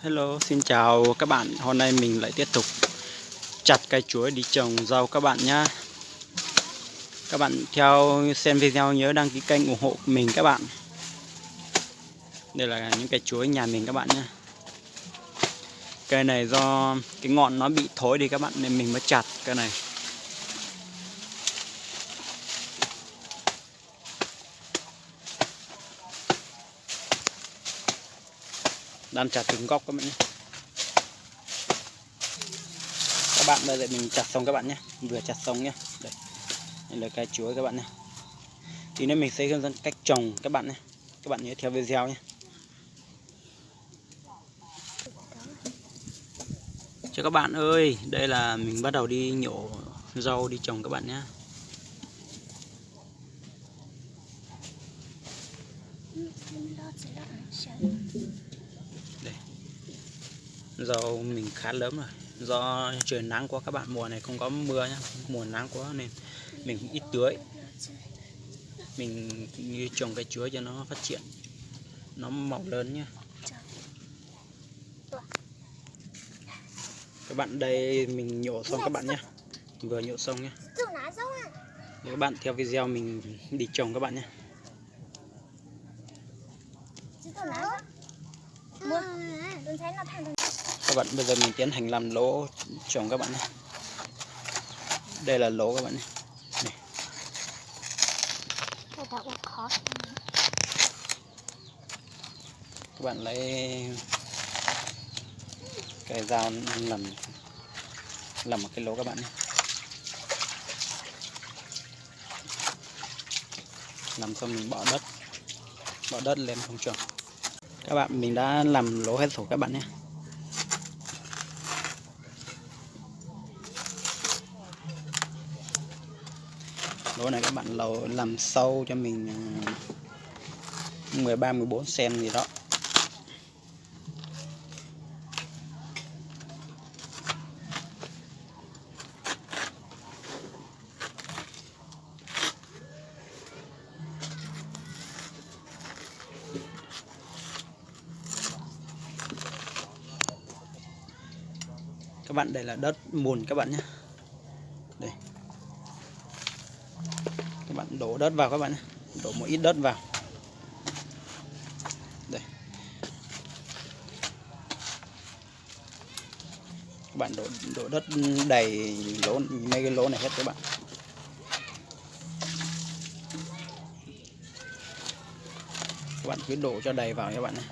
Hello, xin chào các bạn. Hôm nay mình lại tiếp tục chặt cây chuối đi trồng rau các bạn nhé. Các bạn theo xem video nhớ đăng ký kênh ủng hộ mình các bạn. Đây là những cây chuối nhà mình các bạn nhé. Cây này do cái ngọn nó bị thối đi các bạn nên mình mới chặt cây này. Đang chặt từng góc các bạn nhé. Các bạn bây giờ mình chặt xong các bạn nhé, vừa chặt xong nhé. Đây là cây chuối các bạn nhé. Thì nên mình sẽ hướng dẫn cách trồng các bạn nhé. Các bạn nhớ theo video nhé. Chào các bạn ơi, đây là mình bắt đầu đi nhổ rau đi trồng các bạn nhé. Đây. Rau mình khá lớn rồi. Do trời nắng quá các bạn, mùa này không có mưa nhé, mùa nắng quá nên mình ít tưới. Mình như trồng cây chuối cho nó phát triển, nó mọc lớn nhé. Các bạn đây mình nhổ xong các bạn nhé, vừa nhổ xong nhé. Để các bạn theo video mình đi trồng các bạn nhé. Các bạn bây giờ mình tiến hành làm lỗ trồng các bạn nhé. Đây là lỗ các bạn nhé. Này. Các bạn lấy cái dao làm một cái lỗ các bạn nhé. Làm xong mình bỏ đất lên không trồng. Các bạn mình đã làm lỗ hết rồi các bạn nhé. Lỗ này các bạn làm sâu cho mình 13-14 cm gì đó. Các bạn đây là đất mùn các bạn nhé. Đây. Các bạn đổ đất vào các bạn nhé. Đổ một ít đất vào. Đây. Các bạn đổ đất đầy lỗ, mấy cái lỗ này hết các bạn. Các bạn cứ đổ cho đầy vào các bạn này.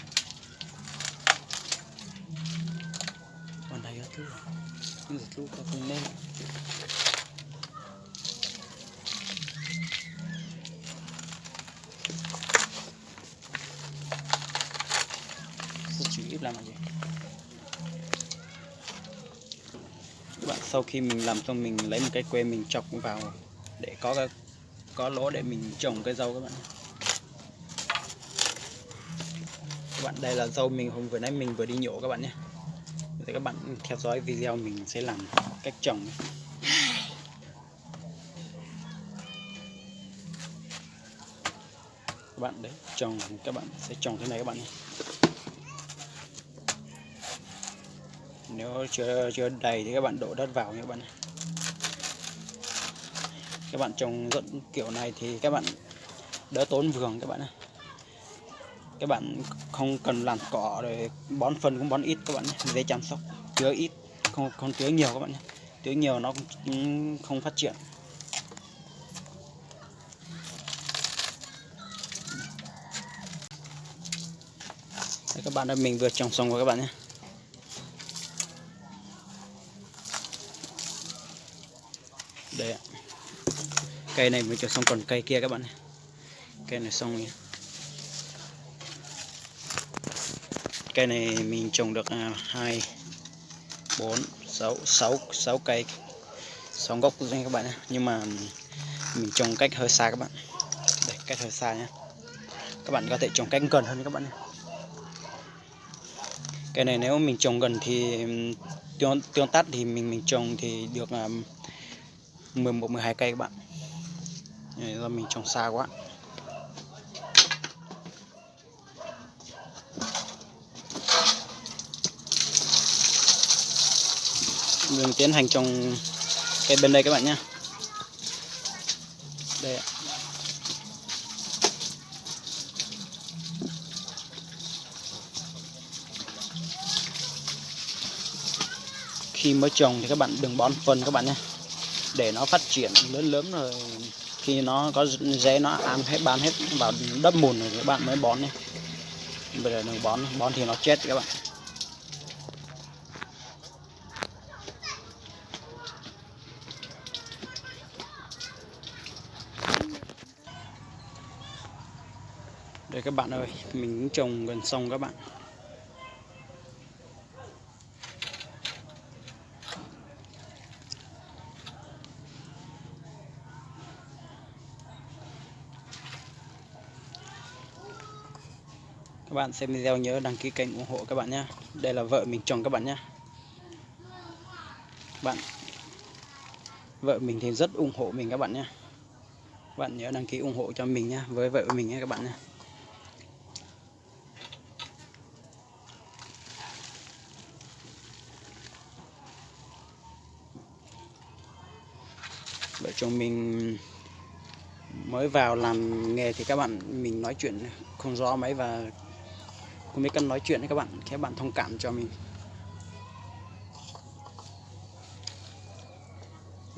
Còn đầy hết thứ. Nhưng giật lúc không nên. Chỉ ít làm gì. Các bạn sau khi mình làm xong mình lấy một cái que mình chọc vào để có lỗ để mình trồng cái rau các bạn. Các bạn đây là rau mình vừa nãy mình vừa đi nhổ các bạn nhé. Để các bạn theo dõi video mình sẽ làm cách trồng. Các bạn đấy trồng, các bạn sẽ trồng thế này các bạn nhé. Nếu chưa đầy thì các bạn đổ đất vào nha các bạn. Các bạn trồng dẫn kiểu này thì các bạn đỡ tốn vườn các bạn ơi. Các bạn không cần làm cỏ rồi bón phân cũng bón ít các bạn nhé, dễ chăm sóc, tưới ít, không tưới nhiều các bạn nhé. Tưới nhiều nó cũng không phát triển. Đây, các bạn ơi, mình vừa trồng xong rồi các bạn nhé. Đây ạ. Cây này mới trồng xong, còn cây kia các bạn này. Cây này xong rồi. Cây này mình trồng được 2, 4, 6 cây, 6 gốc các bạn nhé. Nhưng mà mình trồng cách hơi xa các bạn. Đây, cách hơi xa nhé. Các bạn có thể trồng cách gần hơn các bạn nhé. Cây này nếu mình trồng gần thì tương tác thì mình trồng thì được 11-12 cây các bạn. Do mình trồng xa quá. mình tiến hành trồng cây bên đây các bạn nhé. Đây ạ. Khi mới trồng thì các bạn đừng bón phân các bạn nhé, để nó phát triển lớn lớn rồi khi nó có rễ nó ăn hết, bám hết vào đất mùn rồi các bạn mới bón nhé. Bây giờ đừng bón thì nó chết các bạn. Đây các bạn ơi, mình cũng trồng gần xong các bạn. Các bạn xem video nhớ đăng ký kênh ủng hộ các bạn nhé. Đây là vợ mình trồng các bạn nhé. Vợ mình thì rất ủng hộ mình các bạn nhé. Các bạn nhớ đăng ký ủng hộ cho mình nhé, với vợ mình nhé các bạn nhé. Vợ chồng mình mới vào làm nghề thì các bạn mình nói chuyện không rõ mấy và không biết cách nói chuyện đấy các bạn thông cảm cho mình.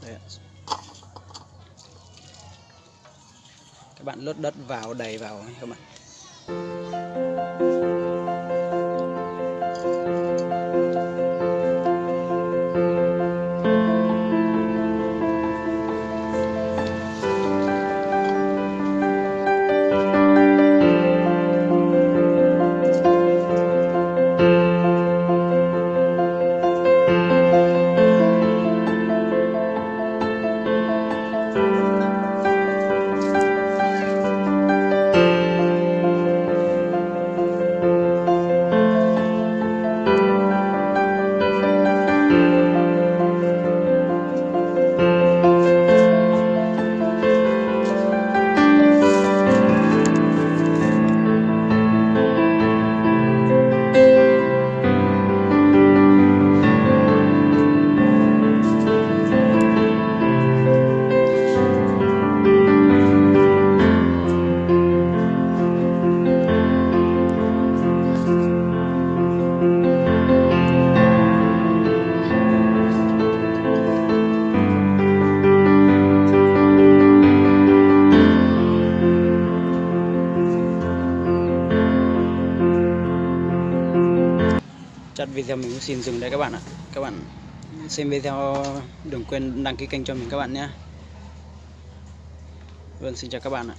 Đây. Các bạn lót đất vào đầy vào các bạn. Chặt video mình cũng xin dừng đây các bạn ạ. Các bạn xem video đừng quên đăng ký kênh cho mình các bạn nhé. Vâng, xin chào các bạn ạ.